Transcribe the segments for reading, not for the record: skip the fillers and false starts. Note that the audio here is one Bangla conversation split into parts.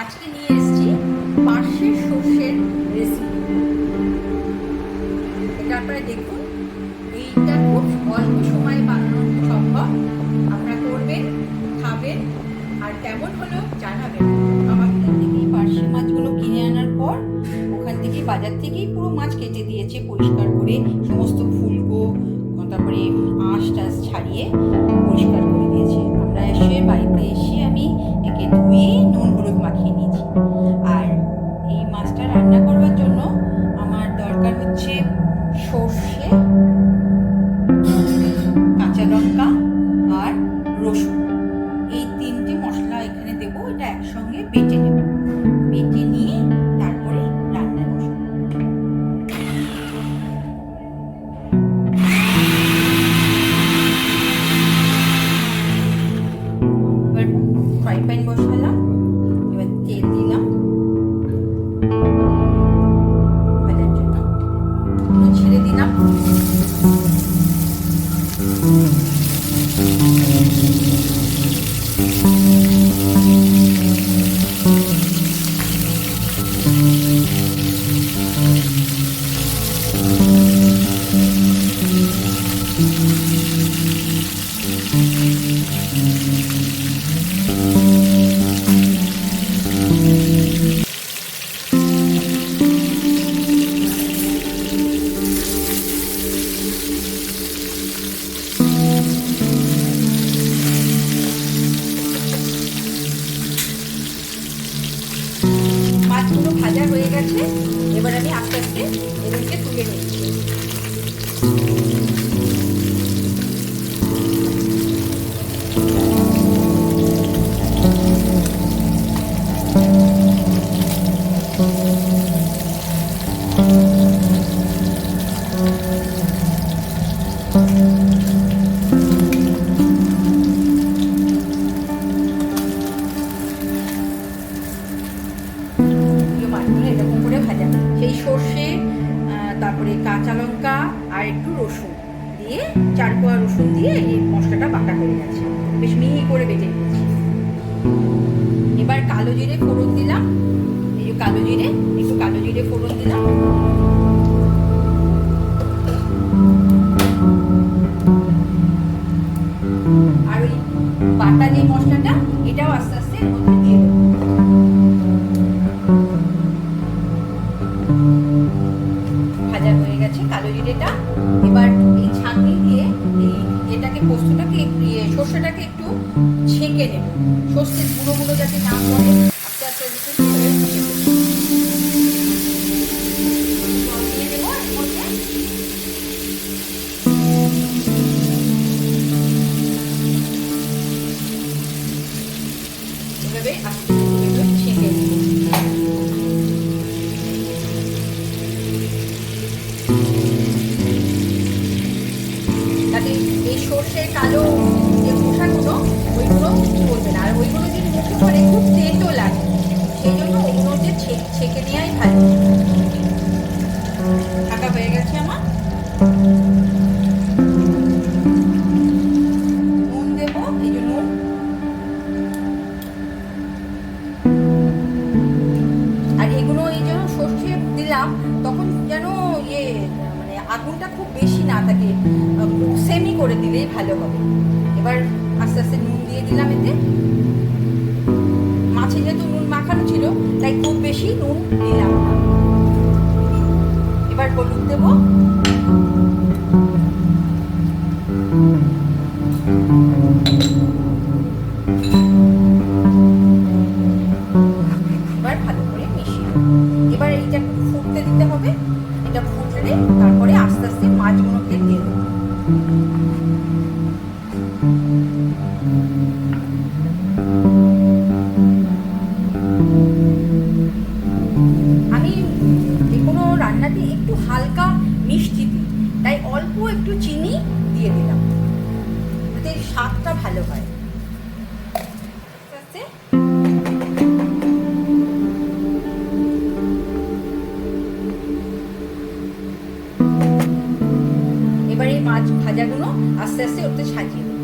আজকে নিয়ে এসেছি পার্শ্বের সর্ষের রেসিপি। এটা আপনারা দেখুন, এইটা খুব অল্প সময়ে বানানো সম্ভব। আপনারা করবেন, খাবেন, আর কেমন হলো জানাবেন। আমার থেকে পার্শে মাছগুলো কিনে আনার পর ওখান থেকে বাজার থেকেই পুরো মাছ কেটে দিয়েছে পরিষ্কার করে, সমস্ত ফুলকো তারপরে আঁশ টাশ ছাড়িয়ে পরিষ্কার করে দিয়েছে। আমরা বাড়িতে এসে আমি একে ধুয়ে নুন হলুদ মাখিয়ে নিয়েছি। আর এই মাছটা রান্না করবার জন্য আমার দরকার হচ্ছে সর্ষে, কাঁচা লঙ্কা আর রসুন। এই তিনটে মশলা এখানে দেবো। এটা একসঙ্গে বেটে নেব, বেটে নিয়ে তারপরে রান্নায় বসাবো। এবার ফ্রাই প্যান বসালাম, এবার তেল দিলাম ভাজার জন্য, ছেড়ে দিলাম। মাছগুলো ভাজা হয়ে গেছে, এবার আমি আস্তে আস্তে এদেরকে তুলে নিচ্ছি। এরকম করে ভাজা, সেই সর্ষে, তারপরে কাঁচা লঙ্কা আর একটু রসুন দিয়ে, 4 কোয়া রসুন দিয়ে এই মশলাটা বাটা হয়ে গেছে, বেশ মিহি করে বেটে নিয়েছি। এবার কালো জিরে ফোড়ন দিলাম, এই যে কালো জিরে, একটু কালো জিরে ফোড়ন দিলাম। আর ওই বাটা যে মশলাটা, এটাও আস্তে আস্তে এর মধ্যে দিয়ে দেবো। ভাজা হয়ে গেছে কালো জিরেটা। এবার এই ছাঁকনি দিয়ে এটাকে পোস্তটাকে, সর্ষেটাকে একটু ছেঁকে নেব, সর্ষের গুঁড়ো যাতে না পড়ে। আস্তে আস্তে জল দিয়ে দেবো এর মধ্যে। এভাবে আস্তে ছেঁকে নেব। তাতে এই সর্ষের কালো যে খোসাগুলো, ওইগুলো চলবে না। আর ওইগুলো যদি মুখে পড়ে খুব তেতো লাগে, সেই জন্য ওগুলো যে ছেঁকে নেওয়াই ভালো। ঢাকা হয়ে গেছে আমার। নুন দেবো, এই যে নুন। আর এগুলো এই যে সর্ষে দিলাম, তখন যেন মানে আগুনটা খুব বেশি না থাকে, সেমি করে দিলেই ভালো হবে। এবার আস্তে আস্তে নুন দিয়ে দিলাম এতে। মাছে যেহেতু নুন মাখানো ছিল, তাই খুব বেশি নুন দিলাম না। এবার হলুদ দেব, এবার ভালো করে মিশিয়ে। এবার এইটা একটু ফুটতে দিতে হবে। এটা ফুটলে তারপরে আস্তে আস্তে মাছগুলোকে দিয়ে দেবো। আমি যে কোনো রান্নাতে একটু হালকা মিষ্টি দিই, তাই অল্প একটু চিনি দিয়ে দিলাম, যাতে স্বাদটা ভালো হয়। এবার এই মাছ ভাজাগুলো আস্তে আস্তে ওতে সাজিয়ে দেবো।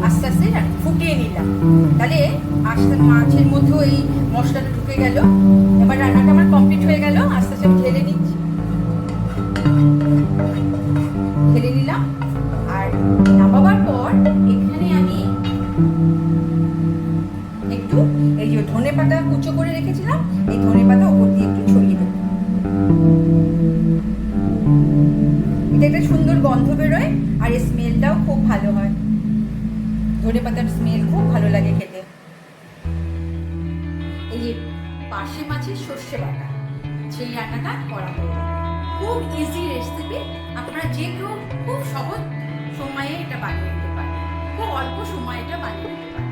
আস্তে আস্তে ফুটিয়ে নিলাম। তাহলে আস্তে মাছের মধ্যেও এই মশলাটা ঢুকে গেল। এবার রান্নাটা আমার কমপ্লিট হয়ে গেল। আস্তে আস্তে আমি ঢেলে নিচ্ছি, ঢেলে নিলাম। আর নামাবার পর এখানে আমি একটু এই যে ধনে পাতা কুচো করে রেখেছিলাম, এই ধনে পাতা ওপর দিয়ে একটু ছড়িয়ে দেবো। এটা একটা সুন্দর গন্ধ বেরোয়, আর এই স্মেলটাও খুব ভালো হয়। ধনে পাতার স্মেল খুব ভালো লাগে খেতে। এই যে পার্শে মাছের সর্ষে বাটা, সেই রান্নাটা করা হয়ে গেল। খুব ইজি রেসিপি, আপনারা যে কেউ খুব সহজ সময়ে এটা বানিয়ে নিতে পারেন, খুব অল্প সময়ে এটা বানিয়ে নিতে পারেন।